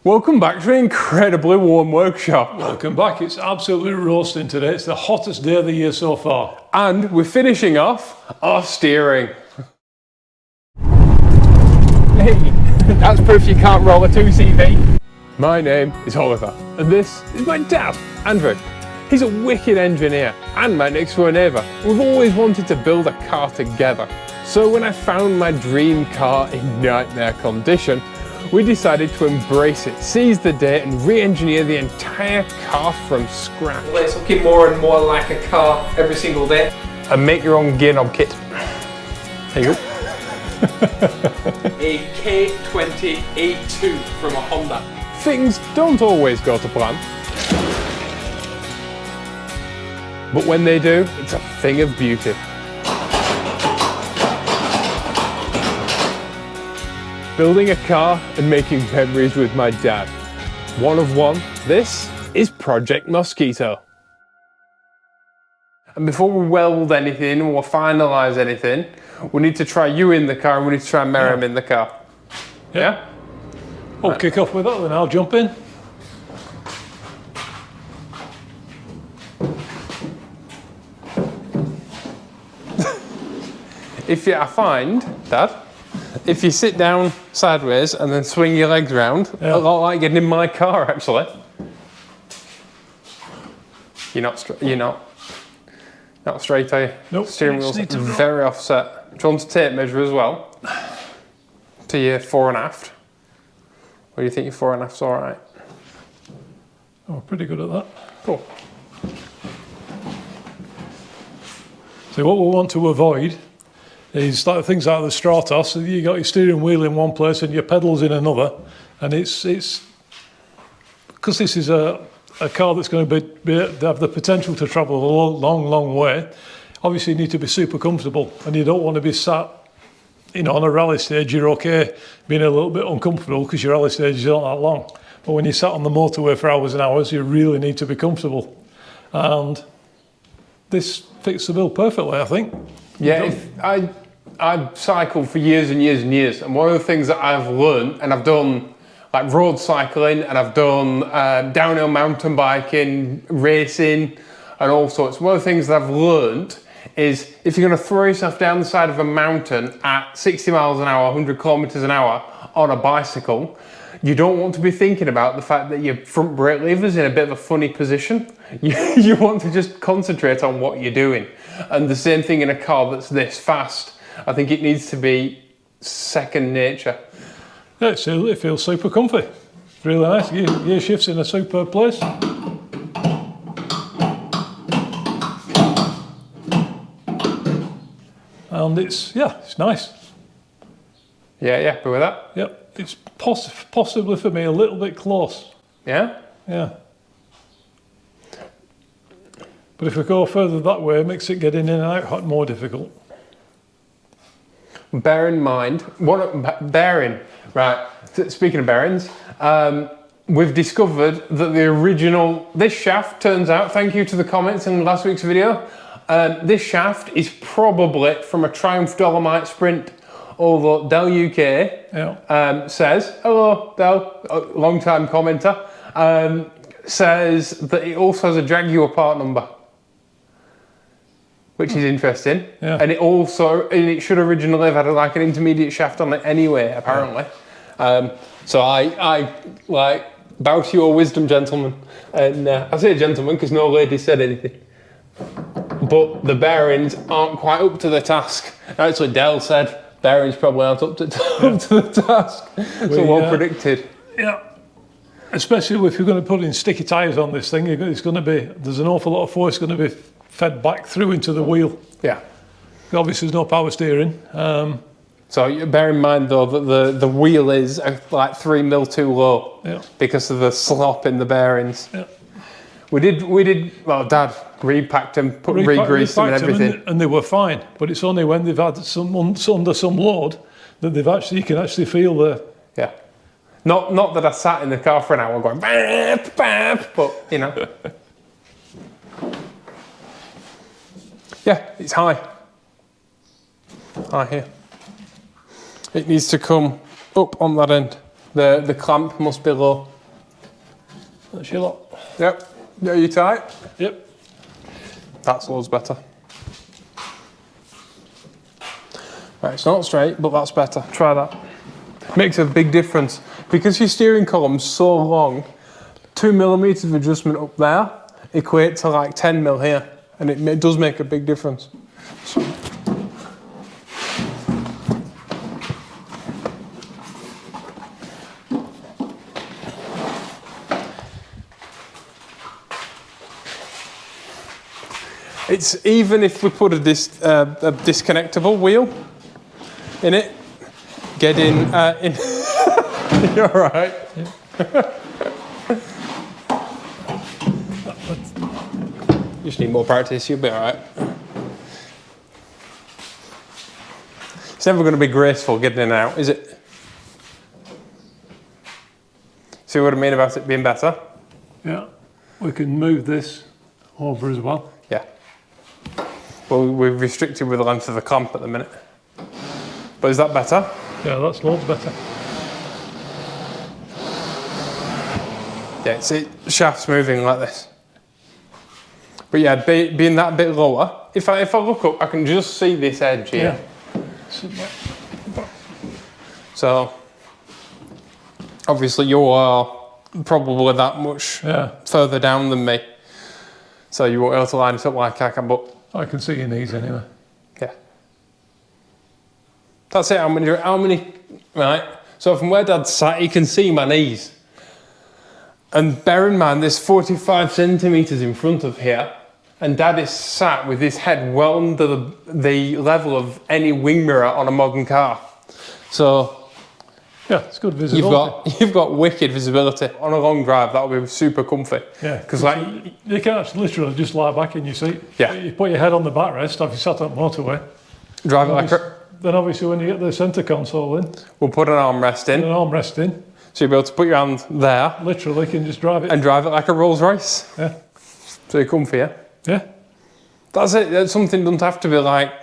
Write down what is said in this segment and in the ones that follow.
Welcome back to an incredibly warm workshop. Welcome back. It's absolutely roasting today. It's the hottest day of the year so far. And we're finishing off our steering. Hey, that's proof you can't roll a 2CV. My name is Oliver, and this is my dad, Andrew. He's a wicked engineer and my next door neighbour. We've always wanted to build a car together. So when I found my dream car in nightmare condition, we decided to embrace it, seize the day and re-engineer the entire car from scratch. Well, it's looking more and more like a car every single day. And make your own gear knob kit. There you go. A K20 A2 from a Honda. Things don't always go to plan. But when they do, it's a thing of beauty. Building a car and making memories with my dad. One of one, this is Project Mosquito. And before we weld anything or finalise anything, we need to try you in the car and we need to try Merrim in the car. Yeah? We'll kick off with that then, I'll jump in. I find, Dad, if you sit down sideways and then swing your legs round, a lot like getting in my car actually. You're not straight, are you? Nope. Steering wheel's very offset. Do you want a tape measure as well? To your fore and aft. Or do you think your fore and aft's alright? Oh, pretty good at that. Cool. So what we want to avoid is like things like the straw toss. You got your steering wheel in one place and your pedals in another, and it's because this is a car that's going to have the potential to travel a long way. Obviously, you need to be super comfortable, and you don't want to be sat, on a rally stage. You're okay being a little bit uncomfortable because your rally stages aren't that long. But when you're sat on the motorway for hours and hours, you really need to be comfortable, and this fits the bill perfectly, I think. Yeah, I've cycled for years and years and years, and one of the things that I've learned, and I've done like road cycling, and I've done downhill mountain biking, racing, and all sorts. One of the things that I've learned is if you're going to throw yourself down the side of a mountain at 60 miles an hour, 100 kilometers an hour on a bicycle, you don't want to be thinking about the fact that your front brake lever's in a bit of a funny position. You want to just concentrate on what you're doing. And the same thing in a car that's this fast. I think it needs to be second nature. Yeah, it feels super comfy. It's really nice. Gear shifts in a superb place. And it's nice. Yeah, happy with that? Yep, it's possibly for me a little bit close. Yeah? Yeah. But if we go further that way, it makes it getting in and out more difficult. Bear in mind, right, speaking of bearings, we've discovered that this shaft turns out, thank you to the comments in last week's video, this shaft is probably from a Triumph Dolomite Sprint, although Del UK says, hello Del, long time commenter, says that it also has a Jaguar part number, which is interesting. Yeah. And it should originally have had like an intermediate shaft on it anyway, apparently. So I like bow to your wisdom, gentlemen. And I say gentlemen because no lady said anything. But the bearings aren't quite up to the task. Actually, Dell said bearings probably aren't up to the task. So well predicted. Yeah. Especially if you're going to put in sticky tyres on this thing, there's an awful lot of force going to be fed back through into the wheel. Yeah. Obviously, there's no power steering. So bear in mind though that the wheel is like 3 mil too low because of the slop in the bearings. Yeah. We did. Well, Dad repacked them, re-greased them and everything, and they were fine. But it's only when they've had under some load that you can actually feel the. Yeah. Not that I sat in the car for an hour going bap, bap, but yeah, it's high. High here. It needs to come up on that end. The clamp must be low. That's your lot. Yep. Are you tight? Yep. That's loads better. Right, it's not straight, but that's better. Try that. Makes a big difference. Because your steering column's so long, 2 millimeters of adjustment up there equate to like 10 mil here. And it does make a big difference. It's even if we put a disconnectable wheel in it, getting in. You're all right. You just need more practice. You'll be all right. It's never going to be graceful getting in and out, is it? See what I mean about it being better? Yeah. We can move this over as well. Yeah. Well, we're restricted with the length of the clamp at the minute. But is that better? Yeah, that's loads better. Yeah, see, shaft's moving like this. But yeah, being that bit lower, if I look up, I can just see this edge here. Yeah. So, obviously you are probably that much further down than me. So you won't be able to line it up like I can, but... I can see your knees anyway. Yeah. That's it, how many, right? So from where Dad's sat, you can see my knees. And bear in mind, there's 45 centimetres in front of here, and Dad is sat with his head well under the level of any wing mirror on a modern car. So... yeah, it's good visibility. You've got wicked visibility. On a long drive, that'll be super comfy. Yeah, because like you can't literally just lie back in your seat. Yeah. You put your head on the backrest if you sat on the motorway. Drive it like then obviously when you get the centre console in, we'll put an armrest in. An armrest in. So you'll be able to put your hand there. Literally can just drive it. And drive it like a Rolls Royce. Yeah. So you're comfy, yeah? Yeah. That's it. That's something doesn't have to be like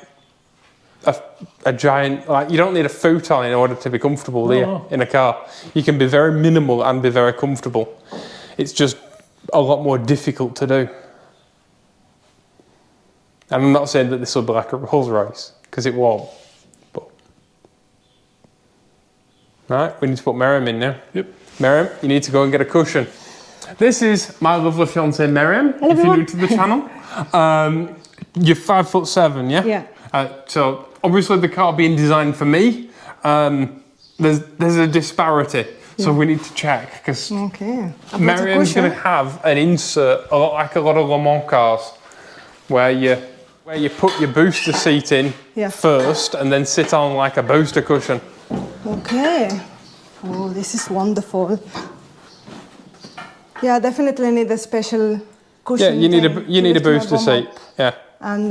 a giant, like you don't need a futon in order to be comfortable in a car. You can be very minimal and be very comfortable. It's just a lot more difficult to do. And I'm not saying that this will be like a Rolls Royce, because it won't. But right, we need to put Miriam in now. Yep. Miriam, you need to go and get a cushion. This is my lovely fiancée Miriam, Hello, if you're everyone. new to the channel. You're 5'7", yeah? Yeah. So obviously the car being designed for me, there's a disparity. So we need to check, because Miriam's going to have an insert, a lot like a lot of Le Mans cars, where you put your booster seat in first and then sit on like a booster cushion. Okay. Oh, this is wonderful. Yeah, definitely need a special cushion. Yeah, you need a booster seat. Yeah. And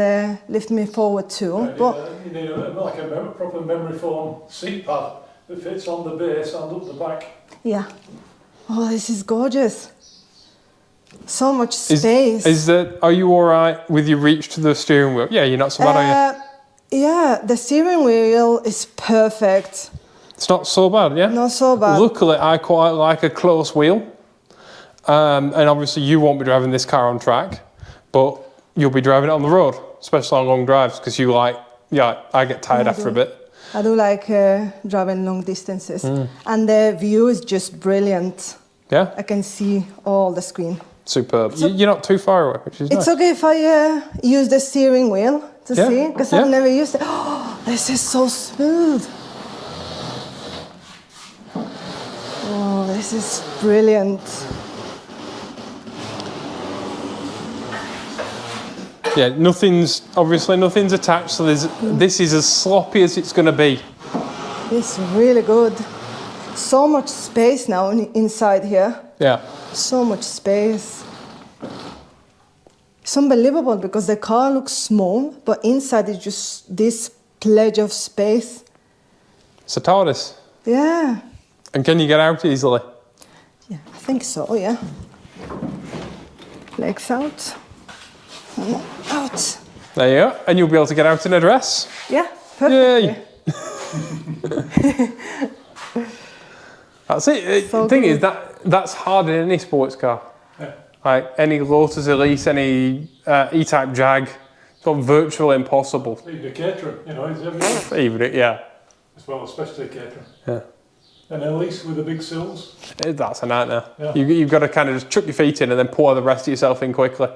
lift me forward too. Yeah, but you need like a proper memory foam seat pad that fits on the base and up the back. yeah. Oh, this is gorgeous. So much space. Are you all right with your reach to the steering wheel? Yeah, you're not so bad, are you? Yeah, the steering wheel is perfect. It's not so bad, yeah? Not so bad. Luckily, I quite like a close wheel. And obviously you won't be driving this car on track, but you'll be driving it on the road, especially on long drives, because I get tired after a bit. I do like driving long distances. And the view is just brilliant. Yeah? I can see all the screen. Superb. You're not too far away, which is nice. It's okay if I use the steering wheel to see, because I've never used it. Oh, this is so smooth. Oh, this is brilliant. Yeah, nothing's attached, so this is as sloppy as it's going to be. It's really good. So much space now inside here. Yeah. So much space. It's unbelievable because the car looks small, but inside is just this pledge of space. It's a TARDIS. Yeah. And can you get out easily? Yeah, I think so, yeah. Legs out. And out. There you go. And you'll be able to get out in a dress. Yeah, perfectly. Yay. That's it. So The thing good. is that's hard in any sports car. Yeah. Like any Lotus Elise, any E-Type Jag, it's all virtually impossible. Even a catering, you know, it's everything. Even it, yeah. As well, especially catering. Yeah. And at least with the big sills. That's a nightmare. Yeah. You've got to kind of just chuck your feet in and then pour the rest of yourself in quickly.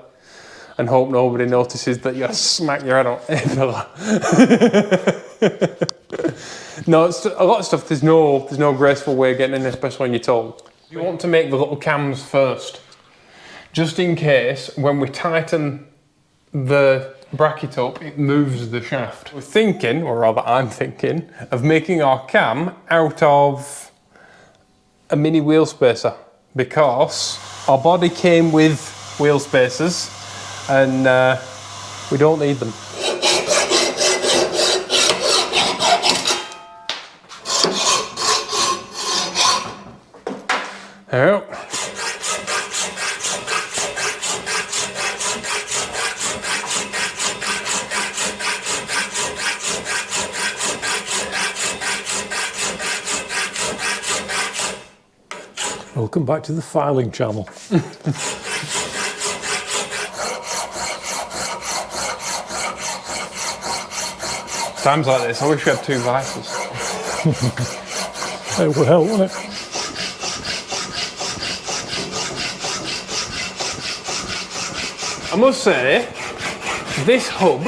And hope nobody notices that you smack your head on a pillar. No, it's a lot of stuff. There's no graceful way of getting in, especially when you're tall. You want to make the little cams first, just in case when we tighten the bracket up, it moves the shaft. We're thinking, or rather I'm thinking, of making our cam out of a mini wheel spacer because our body came with wheel spacers and we don't need them. There we go. Welcome back to the filing channel. Times like this, I wish we had two vices. It would help, wouldn't it? I must say, this hub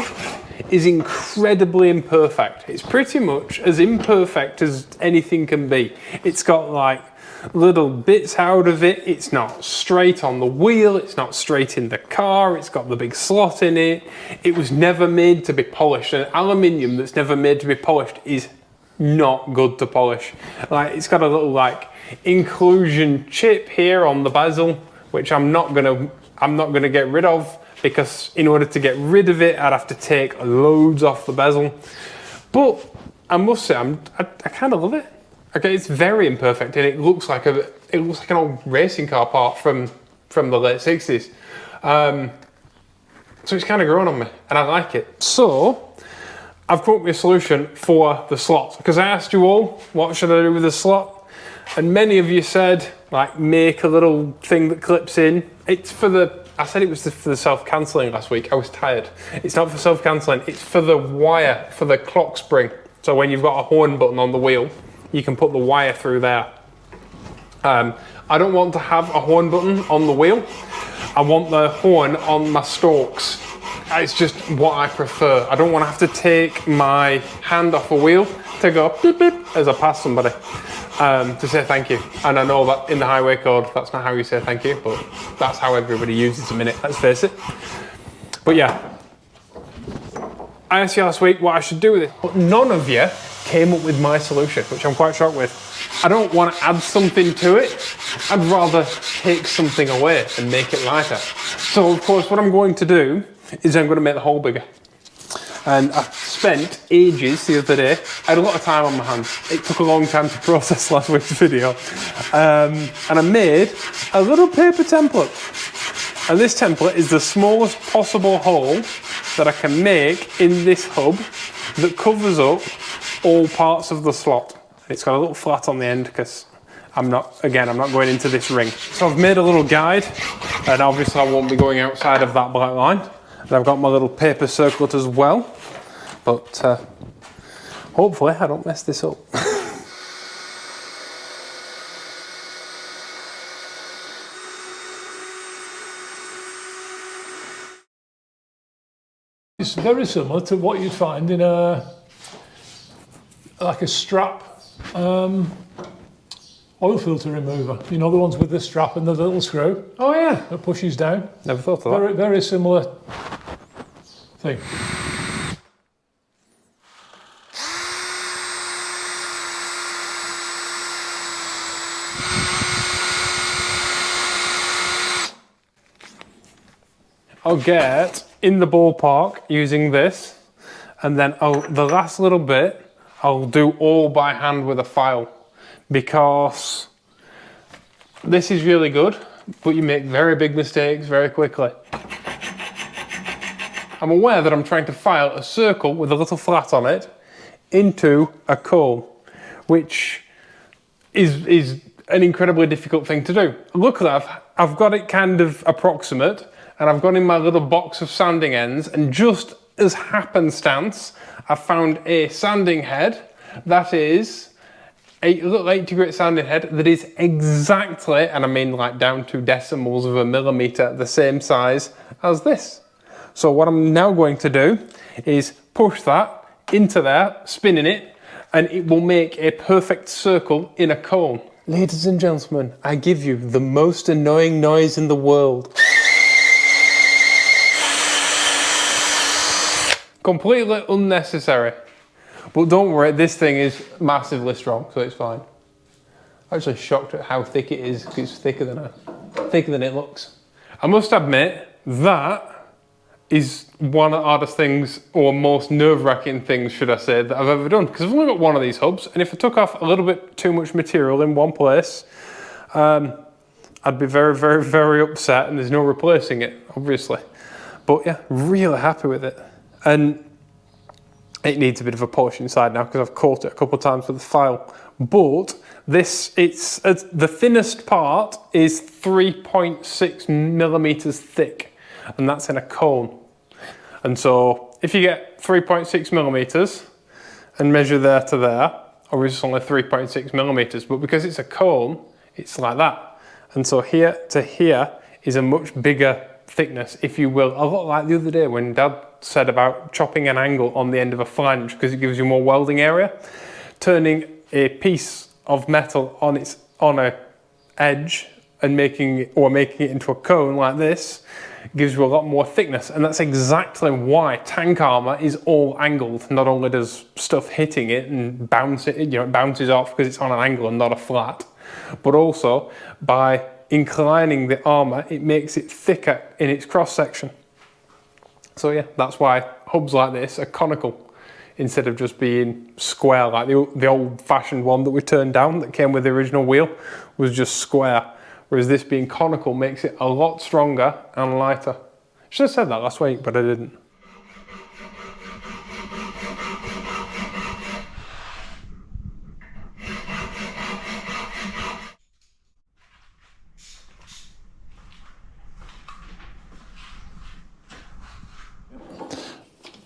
is incredibly imperfect. It's pretty much as imperfect as anything can be. It's got like little bits out of it. It's not straight on the wheel. It's not straight in the car. It's got the big slot in it. It was never made to be polished. And aluminium that's never made to be polished is not good to polish. Like it's got a little like inclusion chip here on the bezel, which I'm not gonna get rid of because in order to get rid of it, I'd have to take loads off the bezel. But I must say, I kind of love it. Okay, it's very imperfect, and it looks like an old racing car part from the late 60s. So it's kind of grown on me, and I like it. So I've come up with a solution for the slot because I asked you all, what should I do with the slot? And many of you said, like, make a little thing that clips in. It's for the, I said it was for the self-cancelling last week. I was tired. It's not for self-cancelling. It's for the wire, for the clock spring. So when you've got a horn button on the wheel, you can put the wire through there. I don't want to have a horn button on the wheel. I want the horn on my stalks. It's just what I prefer. I don't want to have to take my hand off a wheel to go beep beep as I pass somebody to say thank you. And I know that in the highway code, that's not how you say thank you, but that's how everybody uses a minute, let's face it. But yeah, I asked you last week what I should do with it, but none of you came up with my solution, which I'm quite shocked with. I don't want to add something to it. I'd rather take something away and make it lighter. So of course, what I'm going to do is I'm going to make the hole bigger. And I spent ages the other day. I had a lot of time on my hands. It took a long time to process last week's video. And I made a little paper template. And this template is the smallest possible hole that I can make in this hub that covers up all parts of the slot. It's got a little flat on the end because I'm not going into this ring. So I've made a little guide, and obviously I won't be going outside of that black line. And I've got my little paper circlet as well, but hopefully I don't mess this up. It's very similar to what you'd find in like a strap oil filter remover. You know, the ones with the strap and the little screw. Oh yeah. That pushes down. Never thought of that. Very, very similar thing. I'll get in the ballpark using this, and then the last little bit I'll do all by hand with a file, because this is really good, but you make very big mistakes very quickly. I'm aware that I'm trying to file a circle with a little flat on it into a cone, which is an incredibly difficult thing to do. Luckily, I've got it kind of approximate, and I've got in my little box of sanding ends, and just as happenstance, I found a sanding head that is a little 80 grit sanding head that is exactly, and I mean like down to decimals of a millimetre, the same size as this. So what I'm now going to do is push that into there, spinning it, and it will make a perfect circle in a cone. Ladies and gentlemen, I give you the most annoying noise in the world. Completely unnecessary. But don't worry, this thing is massively strong, so it's fine. I'm actually shocked at how thick it is, because it's thicker than it looks. I must admit, that is one of the hardest things, or most nerve-wracking things, should I say, that I've ever done. Because I've only got one of these hubs, and if I took off a little bit too much material in one place, I'd be very, very, very upset, and there's no replacing it, obviously. But yeah, really happy with it. And it needs a bit of a polish inside now, because I've caught it a couple of times with the file. But this, the thinnest part is 3.6 millimeters thick, and that's in a cone. And so if you get 3.6 millimeters and measure there to there, obviously it's only 3.6 millimeters, but because it's a cone, it's like that. And so here to here is a much bigger thickness, if you will. A lot like the other day when Dad said about chopping an angle on the end of a flange because it gives you more welding area. Turning a piece of metal on a edge and making it into a cone like this gives you a lot more thickness, and that's exactly why tank armor is all angled. Not only does stuff hitting it and bounce it, it bounces off because it's on an angle and not a flat, but also by inclining the armor, it makes it thicker in its cross section. So yeah, that's why hubs like this are conical instead of just being square, like the old-fashioned one that we turned down that came with the original wheel was just square. Whereas this being conical makes it a lot stronger and lighter. Should have said that last week, but I didn't.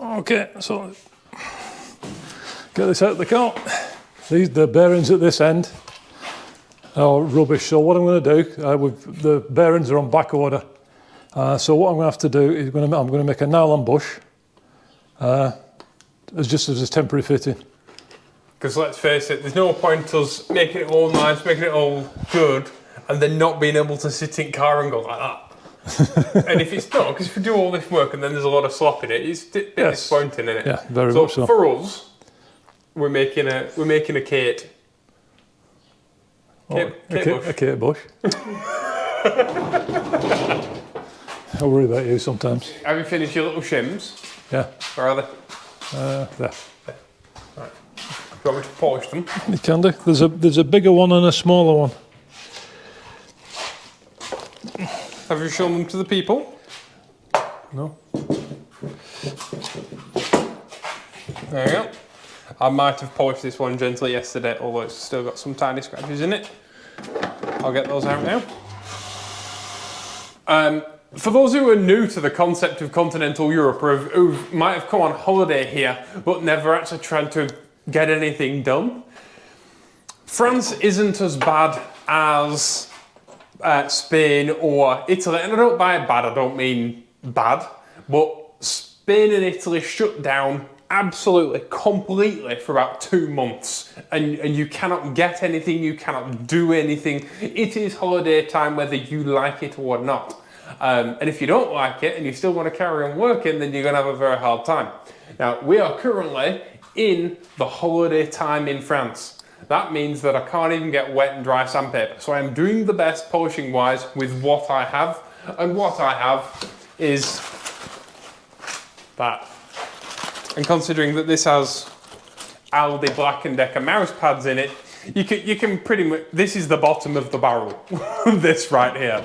Okay, so get this out of the cart. The bearings at this end are rubbish, so what I'm going to do, the bearings are on back order. So what I'm going to have to do is I'm going to make a nylon bush just as a temporary fitting. Because let's face it, there's no point us making it all nice, making it all good, and then not being able to sit in car and go like that. And if it's not, because if we do all this work and then there's a lot of slop in it, it's a bit disappointing, isn't it? Yeah, very much so. For us, we're making a Kate. A Kate bush. I worry about you sometimes. Have you finished your little shims? Yeah. Where are they? There. Right. Do you want me to polish them? You can do. There's a bigger one and a smaller one. Have you shown them to the people? No. There you go. I might have polished this one gently yesterday, although it's still got some tiny scratches in it. I'll get those out now. For those who are new to the concept of continental Europe, or who might have come on holiday here, but never actually tried to get anything done, France isn't as bad as Spain or Italy. And I don't by bad, I don't mean bad, but Spain and Italy shut down absolutely, completely for about 2 months, and you cannot get anything, you cannot do anything. It is holiday time whether you like it or not. And if you don't like it and you still want to carry on working, then you're going to have a very hard time. Now, we are currently in the holiday time in France. That means that I can't even get wet and dry sandpaper. So I'm doing the best polishing wise with what I have. And what I have is that. And considering that this has Aldi Black & Decker mouse pads in it, you can pretty much, this is the bottom of the barrel. This right here.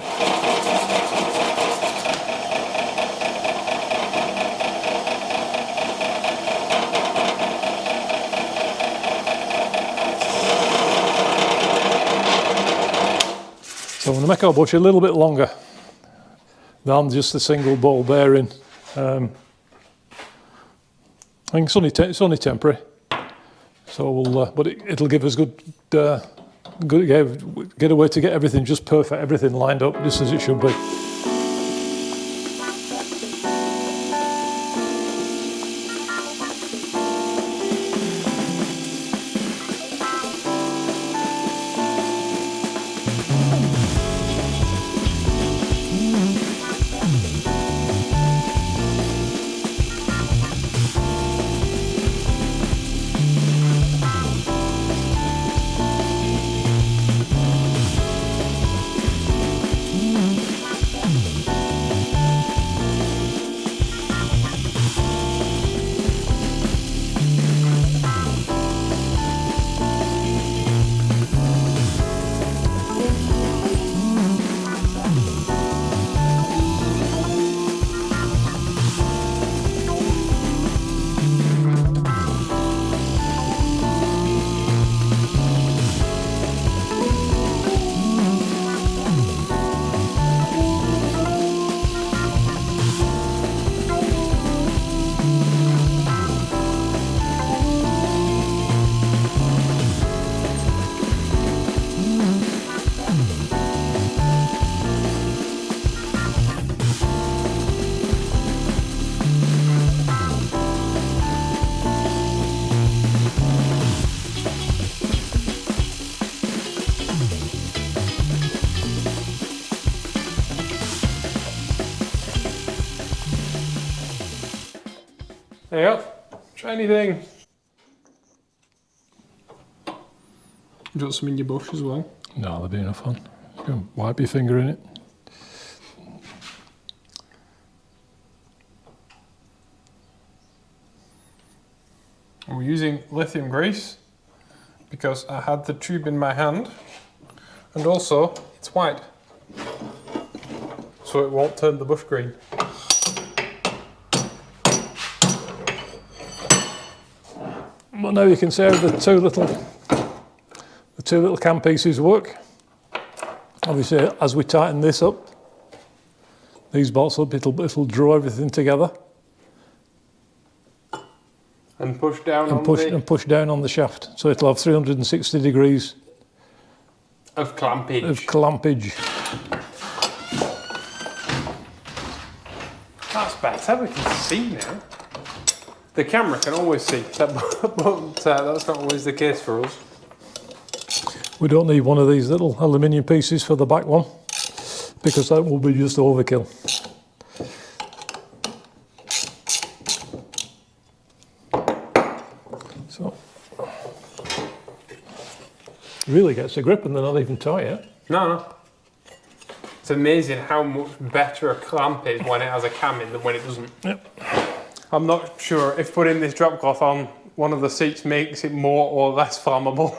So I'm going to make our bush a little bit longer than just the single ball bearing. I think it's only temporary, so we'll, but it'll give us good get a way to get everything just perfect, everything lined up just as it should be. There you go. Try anything. You got some in your bush as well? No, there'll be enough on. You can wipe your finger in it. We're using lithium grease because I had the tube in my hand, and also it's white, so it won't turn the bush green. Well, now you can see how the two little cam pieces work. Obviously, as we tighten this up, these bolts up, it'll draw everything together And push down and push down on the shaft. So it'll have 360 degrees of clampage. of clampage. That's better, we can see now. The camera can always see, but that's not always the case for us. We don't need one of these little aluminium pieces for the back one, because that will be just overkill. So, really gets a grip and they're not even tight yet. No. It's amazing how much better a clamp is when it has a cam in than when it doesn't. Yep. I'm not sure if putting this drop cloth on one of the seats makes it more or less flammable.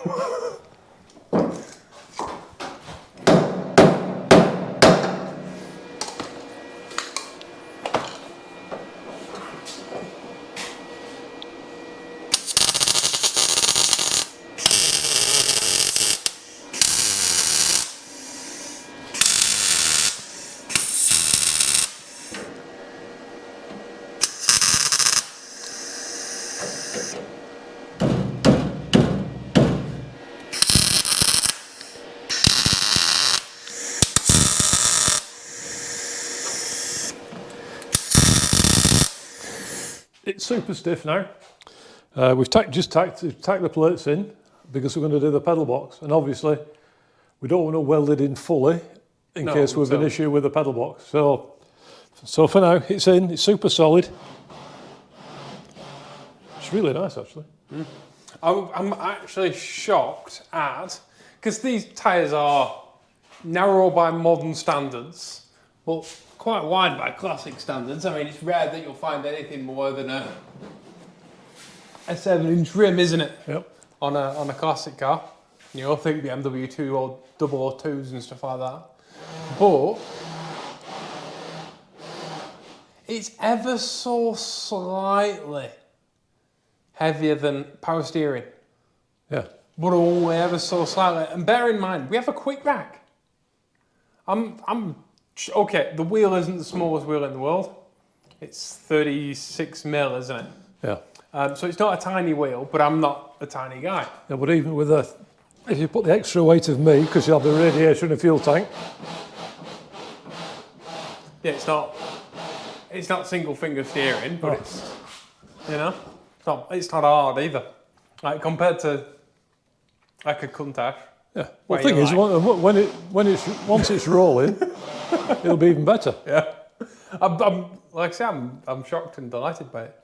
It's super stiff now. We've just tacked the plates in because we're going to do the pedal box, and obviously we don't want to weld it in fully in case we have an issue with the pedal box. So for now it's in, it's super solid. It's really nice actually. Mm. I'm actually shocked at, because these tyres are narrow by modern standards, but quite wide by classic standards. I mean, it's rare that you'll find anything more than a 7-inch rim, isn't it? Yep. On a classic car. You'll think BMW 2 or 002s and stuff like that. But it's ever so slightly heavier than power steering. Yeah. But only ever so slightly. And bear in mind, we have a quick rack. Okay, the wheel isn't the smallest wheel in the world. It's 36 mil, isn't it? Yeah. So it's not a tiny wheel, but I'm not a tiny guy. Yeah, but even with if you put the extra weight of me, because you have the radiator and a fuel tank. Yeah, it's not single finger steering, but it's, you know, it's not hard either. Like compared to like a Countach. Yeah. Well, the thing is, once it's rolling, it'll be even better. Yeah. I'm like I say, I'm shocked and delighted by it.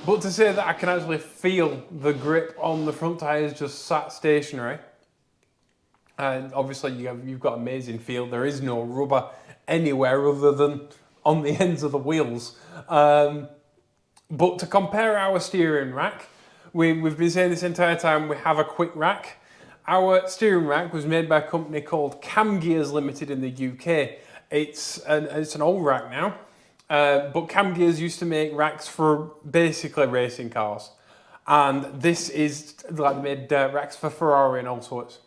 But to say that I can actually feel the grip on the front tyres just sat stationary, and obviously you've got amazing feel. There is no rubber anywhere other than on the ends of the wheels. But to compare our steering rack, we've been saying this entire time we have a quick rack. Our steering rack was made by a company called Cam Gears Limited in the UK. It's an old rack now, but Cam Gears used to make racks for basically racing cars. And this is, like, they made racks for Ferrari and all sorts.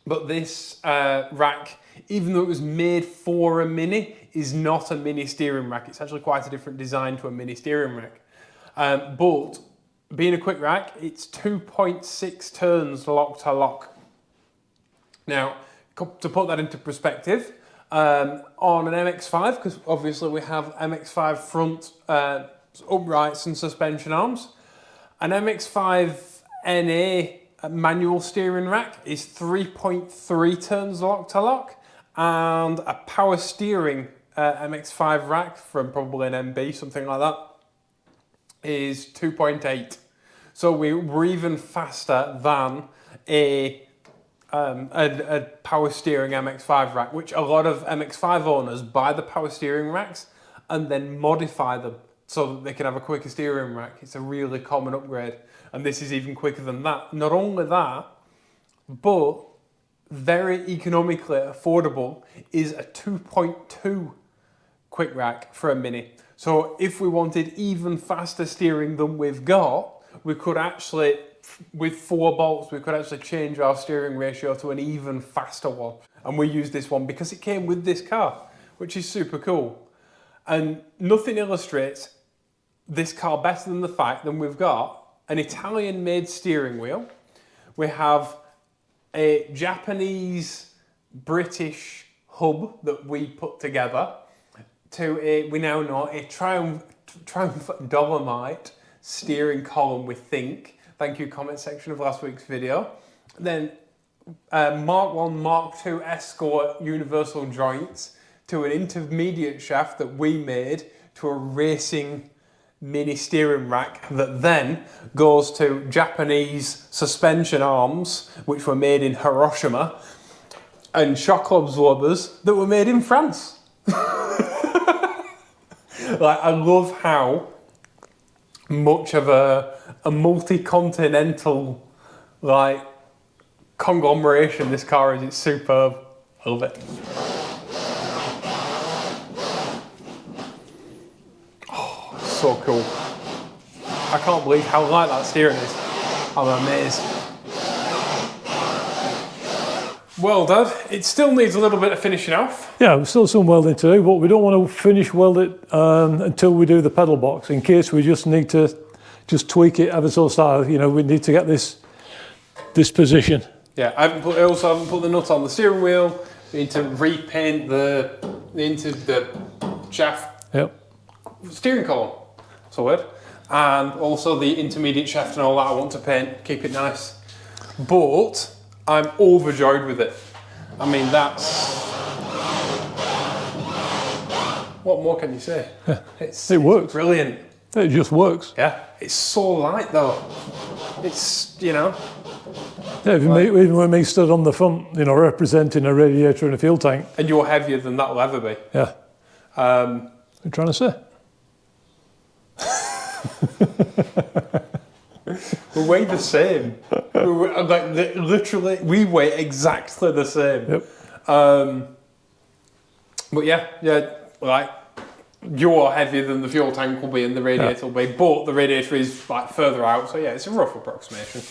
But this rack, even though it was made for a Mini, is not a Mini steering rack. It's actually quite a different design to a Mini steering rack. But being a quick rack, it's 2.6 turns lock to lock. Now, to put that into perspective, on an MX-5, because obviously we have MX-5 front uprights and suspension arms, an MX-5 NA manual steering rack is 3.3 turns lock to lock, and a power steering MX-5 rack from probably an MB, something like that, is 2.8. So we're even faster than a power steering MX-5 rack, which a lot of MX-5 owners buy the power steering racks and then modify them so that they can have a quicker steering rack. It's a really common upgrade, and this is even quicker than that. Not only that, but very economically affordable is a 2.2 quick rack for a Mini. So if we wanted even faster steering than we've got, we could actually, with 4 bolts, we could actually change our steering ratio to an even faster one. And we use this one because it came with this car, which is super cool. And nothing illustrates this car better than the fact that we've got an Italian-made steering wheel. We have a Japanese-British hub that we put together to we now know, a Triumph Dolomite steering column, we think. Thank you, comment section of last week's video. Then Mark 1, Mark 2 Escort universal joints to an intermediate shaft that we made to a racing Mini steering rack that then goes to Japanese suspension arms, which were made in Hiroshima, and shock absorbers that were made in France. Like, I love how much of a multi-continental, like, conglomeration this car is. It's superb. I love it. Oh, so cool. I can't believe how light that steering is. I'm amazed. Well, Dad, it still needs a little bit of finishing off. Yeah, there's still some welding to do, but we don't want to finish weld it until we do the pedal box, in case we just need to just tweak it ever so slightly. You know, we need to get this position. Yeah, I also haven't put the nut on the steering wheel. We need to repaint the shaft. Yep. Steering column. That's a word. And also the intermediate shaft and all that I want to paint, keep it nice. But I'm overjoyed with it. I mean, what more can you say? Yeah. It's works. Brilliant. It just works. Yeah. It's so light though. It's, you know. Yeah, even when me stood on the front, you know, representing a radiator and a fuel tank. And you're heavier than that'll ever be. Yeah. What are you trying to say? We weigh the same. Literally, we weigh exactly the same. Yep. But yeah, like, you're heavier than the fuel tank will be and the radiator will be, but the radiator is like further out, so yeah, it's a rough approximation.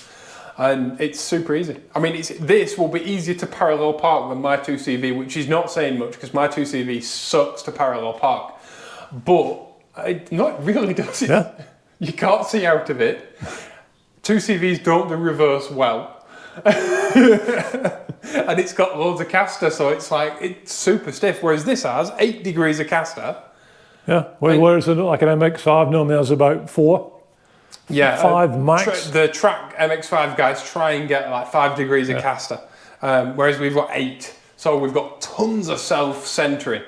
And it's super easy. I mean, this will be easier to parallel park than my 2CV, which is not saying much because my 2CV sucks to parallel park. But it really does. Yeah. You can't see out of it. 2CVs don't do reverse well. And it's got loads of caster, so it's super stiff. Whereas this has 8 degrees of caster. Yeah, whereas like an MX5 normally has about 4. Yeah, 5 max. The track MX5 guys try and get like 5 degrees of caster, whereas we've got 8. So we've got tons of self-centering.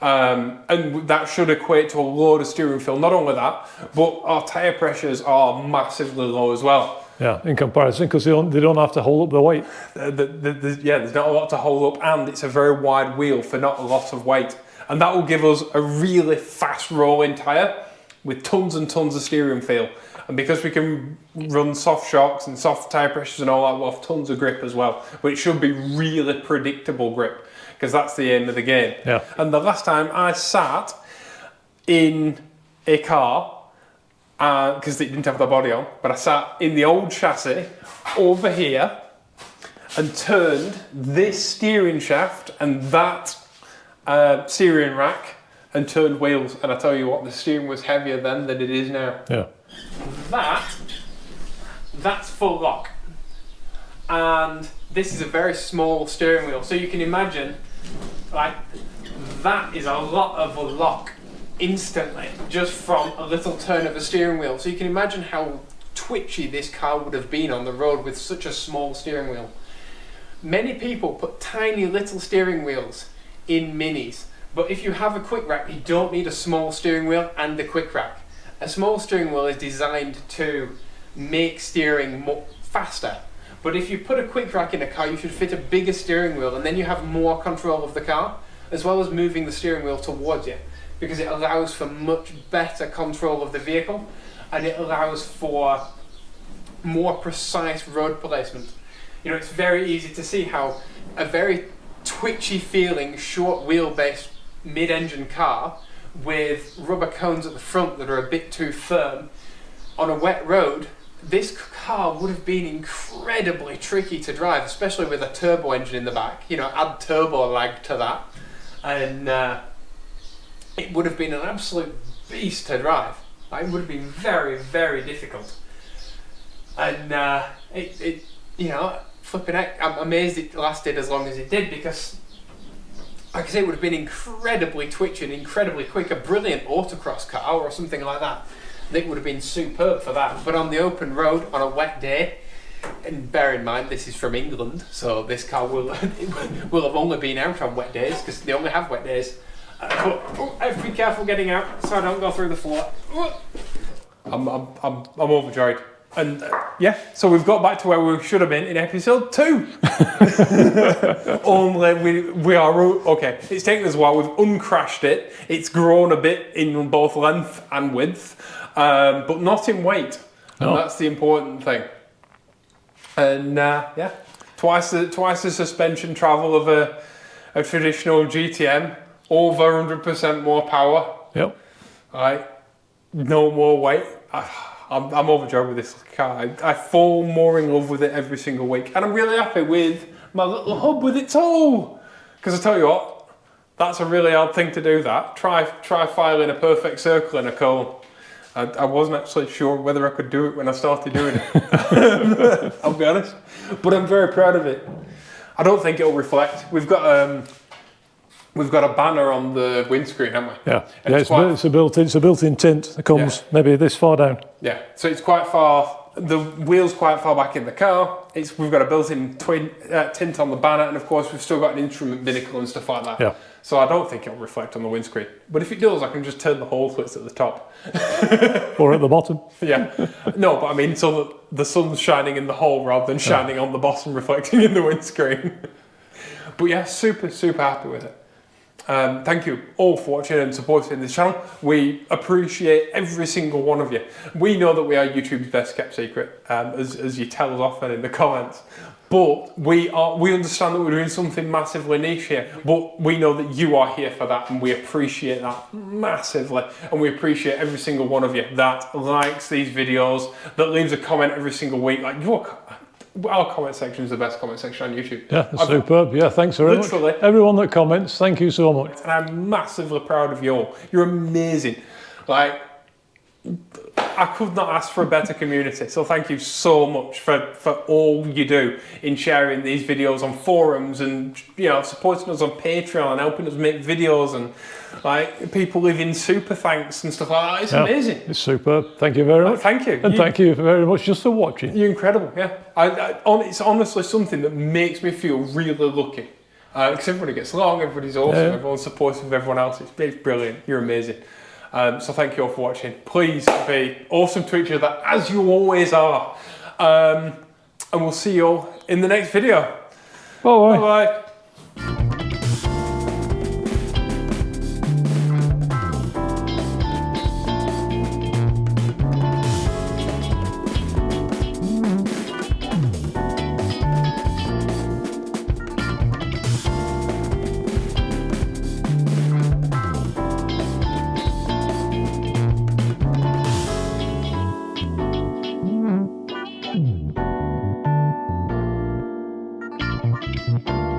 And that should equate to a load of steering feel. Not only that, but our tyre pressures are massively low as well. Yeah, in comparison, because they don't have to hold up the weight. There's not a lot to hold up, and it's a very wide wheel for not a lot of weight. And that will give us a really fast rolling tyre with tons and tons of steering feel. And because we can run soft shocks and soft tyre pressures and all that, we'll have tons of grip as well. But it should be really predictable grip, because that's the aim of the game. Yeah. And the last time I sat in a car, because it didn't have the body on, but I sat in the old chassis over here and turned this steering shaft and that steering rack and turned wheels. And I tell you what, the steering was heavier then than it is now. Yeah. That's full lock, and this is a very small steering wheel, so you can imagine like that is a lot of a lock instantly just from a little turn of a steering wheel. So you can imagine how twitchy this car would have been on the road with such a small steering wheel. Many people put tiny little steering wheels in minis, but if you have a quick rack, you don't need a small steering wheel and a quick rack. A small steering wheel is designed to make steering faster. But if you put a quick rack in a car, you should fit a bigger steering wheel, and then you have more control of the car, as well as moving the steering wheel towards you, because it allows for much better control of the vehicle, and it allows for more precise road placement. You know, it's very easy to see how a very twitchy feeling, short wheelbase mid-engine car with rubber cones at the front that are a bit too firm on a wet road, this car would have been incredibly tricky to drive, especially with a turbo engine in the back. You know, add turbo lag to that, and it would have been an absolute beast to drive. It would have been very, very difficult. And you know, flipping heck, I'm amazed it lasted as long as it did, because like I say, it would have been incredibly twitchy and incredibly quick. A brilliant autocross car or something like that, it would have been superb for that. But on the open road on a wet day, and bear in mind this is from England, so this car will have only been out on wet days, because they only have wet days. But I have to be careful getting out so I don't go through the floor. I'm overjoyed. And yeah, so we've got back to where we should have been in episode 2. Only we are okay. It's taken us a while. We've uncrashed it. It's grown a bit in both length and width, but not in weight. No. And that's the important thing. And yeah, twice the suspension travel of a traditional GTM. Over 100% more power. Yep. Right. No more weight. I'm overjoyed with this car. I fall more in love with it every single week, and I'm really happy with my little hub with its all. Because I tell you what, that's a really hard thing to do. That try filing a perfect circle in a cone. I wasn't actually sure whether I could do it when I started doing it. I'll be honest, but I'm very proud of it. I don't think it'll reflect. We've got a banner on the windscreen, haven't we? Yeah, it's a built-in tint that comes maybe this far down. Yeah, so it's quite far. The wheel's quite far back in the car. We've got a built-in tint on the banner, and of course we've still got an instrument binnacle and stuff like that. Yeah. So I don't think it'll reflect on the windscreen. But if it does, I can just turn the hole so it's at the top. Or at the bottom. Yeah. No, but I mean, so that the sun's shining in the hole rather than shining on the bottom, reflecting in the windscreen. But yeah, super, super happy with it. Thank you all for watching and supporting this channel. We appreciate every single one of you. We know that we are YouTube's best kept secret, as you tell us often in the comments. But we understand that we're doing something massively niche here. But we know that you are here for that, and we appreciate that massively. And we appreciate every single one of you that likes these videos, that leaves a comment every single week. Like, look, our comment section is the best comment section on YouTube. Yeah, that's superb. Yeah, thanks very much. Literally. Everyone that comments, thank you so much. And I'm massively proud of you all. You're amazing. Like, I could not ask for a better community. So thank you so much for all you do in sharing these videos on forums and, you know, supporting us on Patreon and helping us make videos and like people leaving super thanks and stuff like that. It's amazing. It's superb. Thank you very much. Thank you. And thank you very much just for watching. You're incredible. Yeah. It's honestly something that makes me feel really lucky. Because everybody gets along, everybody's awesome, everyone's supportive of everyone else. It's brilliant. You're amazing. So thank you all for watching. Please be awesome to each other as you always are. And we'll see you all in the next video. Bye-bye. Bye-bye. Mm-hmm.